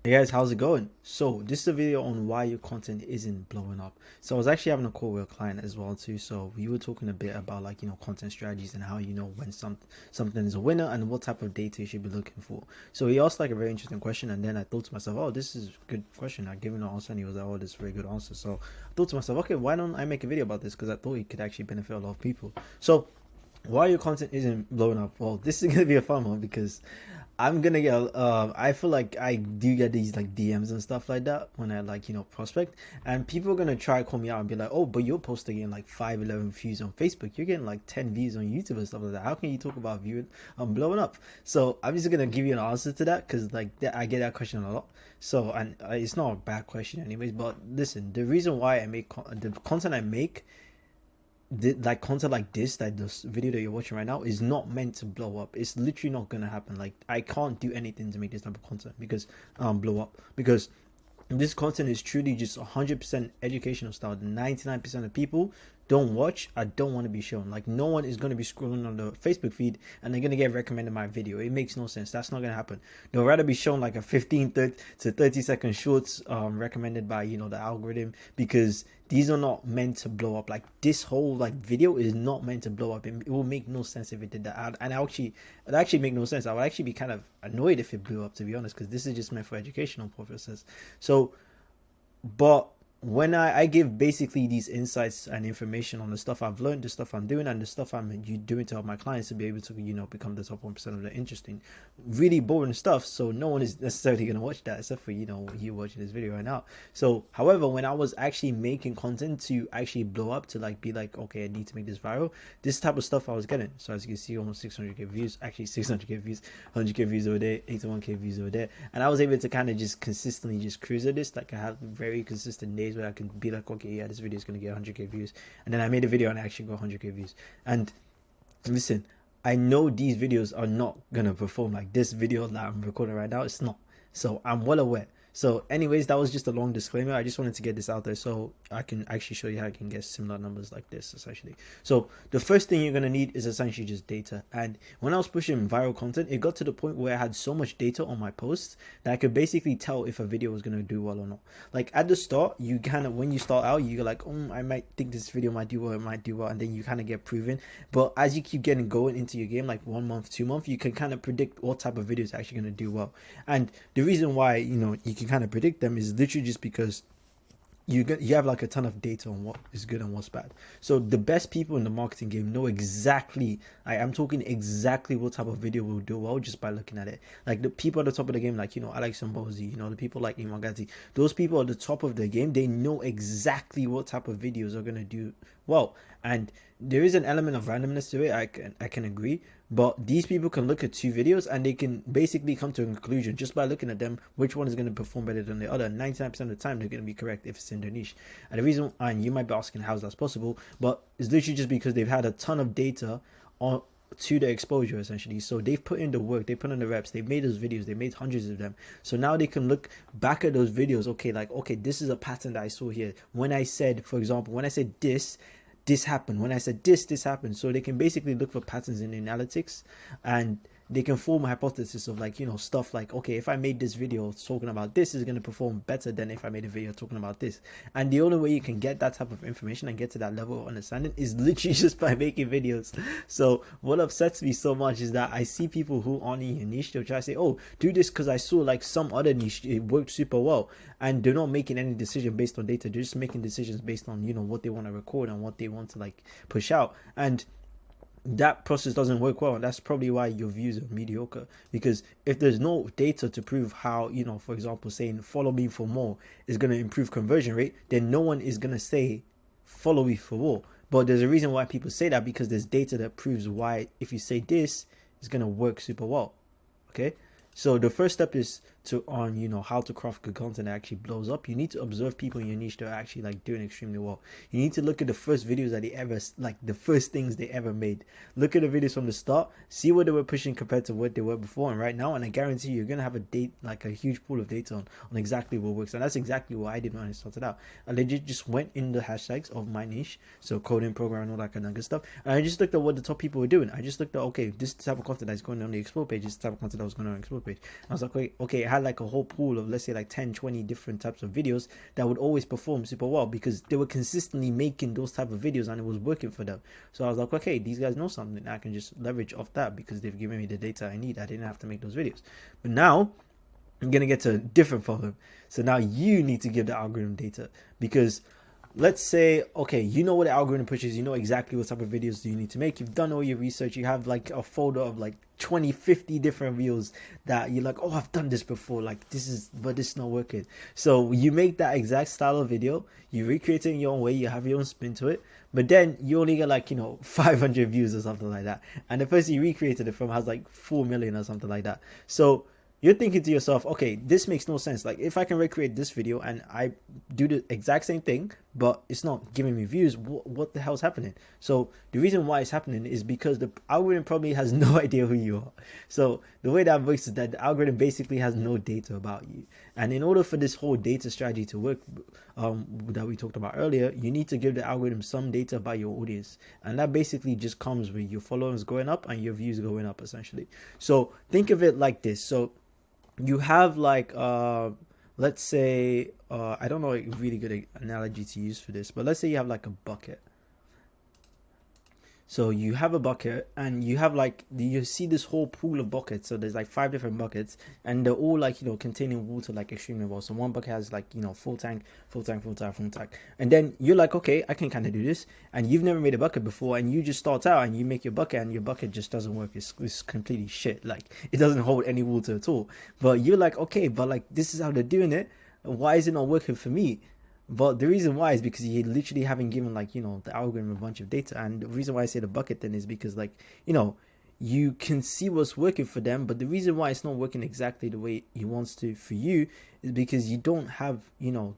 Hey guys, how's it going? So this is a video on why your content isn't blowing up. So I was actually having a call with a client as well too. So we were talking a bit about like content strategies and how when something is a winner and what type of data you should be looking for. So he asked like a very interesting question, and then I thought to myself, oh, this is a good question. I gave him an answer, and he was like, oh, this is a very good answer. So I thought to myself, okay, why don't I make a video about this? Because I thought it could actually benefit a lot of people. So why your content isn't blowing up? Well, this is gonna be a fun one because I'm gonna get. I feel like I do get these like DMs and stuff like that when I like prospect, and people are gonna try to call me out and be like, "Oh, but you're posting in like 5, 11 views on Facebook. You're getting like 10 views on YouTube and stuff like that. How can you talk about viewing blowing up?" So I'm just gonna give you an answer to that because like I get that question a lot. So and it's not a bad question anyways. But listen, the reason why I make the content I make, like content like this video that you're watching right now is not meant to blow up. It's literally not gonna happen. Like I can't do anything to make this type of content because blow up, because this content is truly just 100% educational style. 99% of people don't watch. I don't want to be shown. Like no one is going to be scrolling on the Facebook feed and they're going to get recommended my video. It makes no sense. That's not going to happen. They'll rather be shown like a 15 to 30-second shorts recommended by the algorithm, because these are not meant to blow up. Like this whole like video is not meant to blow up. It will make no sense if it did that. And it actually make no sense. I would actually be kind of annoyed if it blew up, to be honest, because this is just meant for educational purposes. So but when I give basically these insights and information on the stuff I've learned, the stuff I'm doing, and the stuff I'm doing to help my clients to be able to become the top 1% of the interesting, really boring stuff. So no one is necessarily going to watch that except for you watching this video right now. So however, when I was actually making content to actually blow up, to like be like, okay, I need to make this viral, this type of stuff I was getting. So as you can see, almost 600k views, actually 600k views, 100k views over there, 81k views over there, and I was able to kind of just consistently just cruise at this. Like I have very consistent days where I can be like, okay, yeah, this video is gonna get 100k views, and then I made a video and I actually got 100k views. And listen, I know these videos are not gonna perform like this video that I'm recording right now. It's not. So I'm well aware. So anyways, that was just a long disclaimer. I just wanted to get this out there so I can actually show you how I can get similar numbers like this essentially. So the first thing you're going to need is essentially just data. And when I was pushing viral content, it got to the point where I had so much data on my posts that I could basically tell if a video was going to do well or not. Like at the start, you kind of, when you start out, you're like, I might think this video might do well, it might do well, and then you kind of get proven. But as you keep getting going into your game, like 1 month, 2 months, you can kind of predict what type of video is actually going to do well. And the reason why you can kind of predict them is literally just because you have like a ton of data on what is good and what's bad. So the best people in the marketing game know exactly, I'm talking exactly what type of video will do well just by looking at it. Like the people at the top of the game, like Alex Mbozi, the people like Imagati, those people at the top of the game, they know exactly what type of videos are going to do well. And there is an element of randomness to it, I can agree, but these people can look at 2 videos and they can basically come to a conclusion just by looking at them which one is going to perform better than the other. 99% of the time they're going to be correct if it's in their niche. And the reason, and you might be asking how is that possible, but it's literally just because they've had a ton of data on to the exposure essentially. So they've put in the work, they put in the reps, they've made those videos, they made hundreds of them. So now they can look back at those videos, okay, this is a pattern that I saw here. When I said, for example, when I said this happened. When I said this happened. So they can basically look for patterns in analytics, and they can form a hypothesis of like, stuff like, okay, if I made this video talking about this, is going to perform better than if I made a video talking about this. And the only way you can get that type of information and get to that level of understanding is literally just by making videos. So what upsets me so much is that I see people who aren't in your niche, they'll try to say, oh, do this because I saw like some other niche, it worked super well. And they're not making any decision based on data. They're just making decisions based on, what they want to record and what they want to like push out. And that process doesn't work well, and that's probably why your views are mediocre. Because if there's no data to prove how, for example, saying follow me for more is going to improve conversion rate, then no one is going to say follow me for more. But there's a reason why people say that, because there's data that proves why if you say this, it's going to work super well. Okay, so the first step is to how to craft good content that actually blows up. You need to observe people in your niche that are actually like doing extremely well. You need to look at the first videos that they ever, like the first things they ever made. Look at the videos from the start, see what they were pushing compared to what they were before and right now, and I guarantee you're gonna have a huge pool of data on exactly what works. And that's exactly what I did when I started out. I legit just went in the hashtags of my niche, so coding, programming, all that kind of good stuff, and I just looked at what the top people were doing. I just looked at, okay, this type of content that's going on the explore page, this type of content that was going on the explore page. I was like, okay, it had like a whole pool of, let's say, like 10, 20 different types of videos that would always perform super well because they were consistently making those type of videos and it was working for them. So I was like, okay, these guys know something. I can just leverage off that because they've given me the data I need. I didn't have to make those videos. But now I'm going to get to a different problem. So now you need to give the algorithm data, because let's say, okay, you know what the algorithm pushes, you know exactly what type of videos do you need to make, you've done all your research, you have like a folder of like 20, 50 different reels that you're like, oh, I've done this before, like this is, but this is not working. So you make that exact style of video, you recreate it in your own way, you have your own spin to it, but then you only get like, 500 views or something like that, and the person you recreated it from has like 4 million or something like that. So you're thinking to yourself, okay, this makes no sense. Like, if I can recreate this video and I do the exact same thing, but it's not giving me views, what the hell's happening? So the reason why it's happening is because the algorithm probably has no idea who you are. So the way that works is that the algorithm basically has no data about you. And in order for this whole data strategy to work, that we talked about earlier, you need to give the algorithm some data about your audience. And that basically just comes with your followers going up and your views going up, essentially. So think of it like this. So you have like let's say I don't know a really good analogy to use for this, but let's say you have like a bucket. So you have a bucket and you have like, you see this whole pool of buckets. So there's like 5 different buckets and they're all like, containing water like extremely well. So one bucket has like, full tank, full tank, full tank, full tank. And then you're like, okay, I can kind of do this. And you've never made a bucket before and you just start out and you make your bucket and your bucket just doesn't work. It's completely shit. Like, it doesn't hold any water at all. But you're like, okay, but like, this is how they're doing it. Why is it not working for me? But the reason why is because you literally haven't given like, the algorithm a bunch of data. And the reason why I say the bucket then is because like, you can see what's working for them, but the reason why it's not working exactly the way he wants to for you is because you don't have,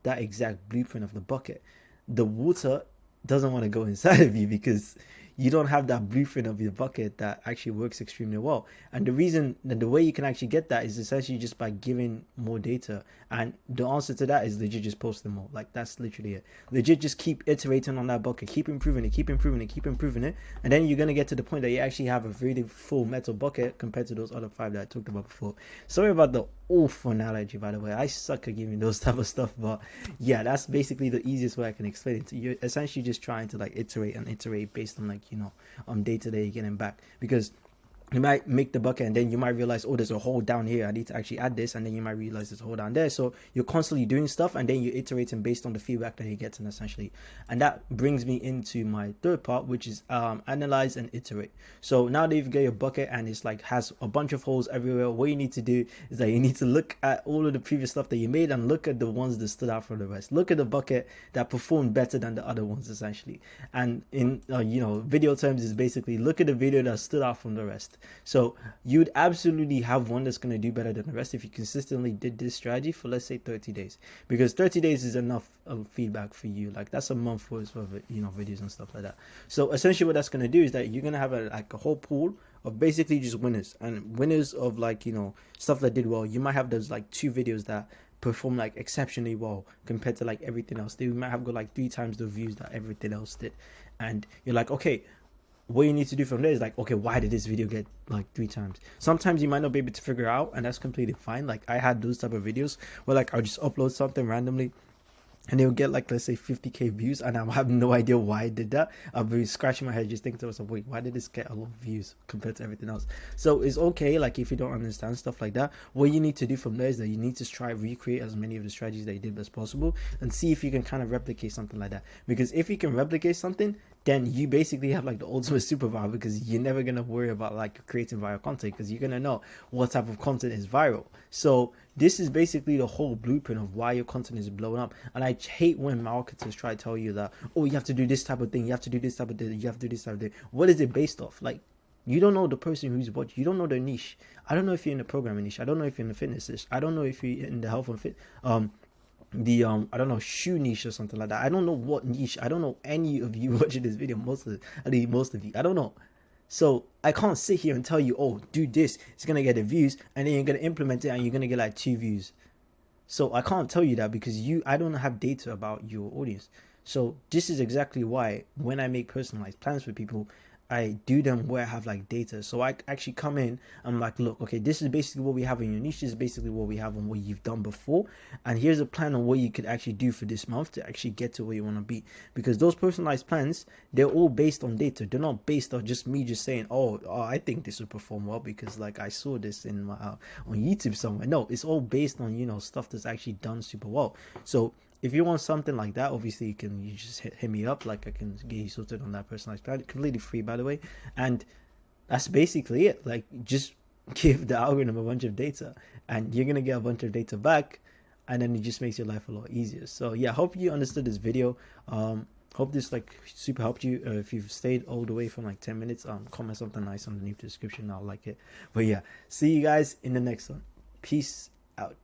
that exact blueprint of the bucket. The water doesn't want to go inside of you because you don't have that blueprint of your bucket that actually works extremely well. And the reason that the way you can actually get that is essentially just by giving more data. And the answer to that is legit just post them more. Like, that's literally it. Legit just keep iterating on that bucket, keep improving it, keep improving it, keep improving it. And then you're going to get to the point that you actually have a really full metal bucket compared to those other 5 that I talked about before. Sorry about the awful analogy, by the way. I suck at giving those type of stuff, but yeah, that's basically the easiest way I can explain it to you. You're essentially just trying to like iterate and iterate based on like, on data that you're getting back, because you might make the bucket and then you might realize, oh, there's a hole down here, I need to actually add this, and then you might realize there's a hole down there. So you're constantly doing stuff and then you're iterating based on the feedback that you're getting, essentially. And that brings me into my third part, which is analyze and iterate. So now that you've got your bucket and it's like has a bunch of holes everywhere, what you need to do is that you need to look at all of the previous stuff that you made and look at the ones that stood out from the rest. Look at the bucket that performed better than the other ones, essentially. And in video terms is basically look at the video that stood out from the rest. So you'd absolutely have one that's going to do better than the rest if you consistently did this strategy for, let's say, 30 days, because 30 days is enough feedback for you. Like, that's a month worth of videos and stuff like that. So essentially what that's going to do is that you're going to have a whole pool of basically just winners, and winners of like, stuff that did well. You might have those like 2 videos that perform like exceptionally well compared to like everything else. They might have got like 3 times the views that everything else did, and you're like, okay, what you need to do from there is like, okay, why did this video get like 3 times? Sometimes you might not be able to figure out, and that's completely fine. Like, I had those type of videos where like I'll just upload something randomly and they'll get like, let's say 50k views, and I have no idea why I did that. I'll be scratching my head just thinking to myself, wait, why did this get a lot of views compared to everything else? So it's okay, like, if you don't understand stuff like that, what you need to do from there is that you need to try recreate as many of the strategies that you did as possible and see if you can kind of replicate something like that. Because if you can replicate something, then you basically have like the ultimate superpower, because you're never going to worry about like creating viral content, because you're going to know what type of content is viral. So this is basically the whole blueprint of why your content is blowing up. And I hate when marketers try to tell you that, oh, you have to do this type of thing, you have to do this type of thing, you have to do this type of thing. What is it based off? Like, you don't know the person who's watching. You don't know their niche. I don't know if you're in the programming niche. I don't know if you're in the fitness niche. I don't know if you're in the health and fit I don't know, shoe niche or something like that. I don't know what niche. I don't know any of you watching this video. Most of you, I don't know. So I can't sit here and tell you, oh, do this, it's gonna get the views, and then you're gonna implement it and you're gonna get like 2 views. So I can't tell you that because I don't have data about your audience. So this is exactly why when I make personalized plans for people, I do them where I have like data. So I actually come in, I'm like, look, okay, this is basically what we have in your niche, this is basically what we have on what you've done before, and here's a plan on what you could actually do for this month to actually get to where you want to be. Because those personalized plans, they're all based on data. They're not based on just me just saying, oh, I think this would perform well because like I saw this in my on YouTube somewhere. No, it's all based on, you know, stuff that's actually done super well. So if you want something like that, obviously you just hit me up. Like I can get you sorted on that personalized plan, completely free by the way. And that's basically it. Like just give the algorithm a bunch of data, and you're gonna get a bunch of data back, and then it just makes your life a lot easier. So yeah, hope you understood this video. Hope this like super helped you. If you've stayed all the way from like 10 minutes, comment something nice underneath the description. I'll like it. But yeah, see you guys in the next one. Peace out.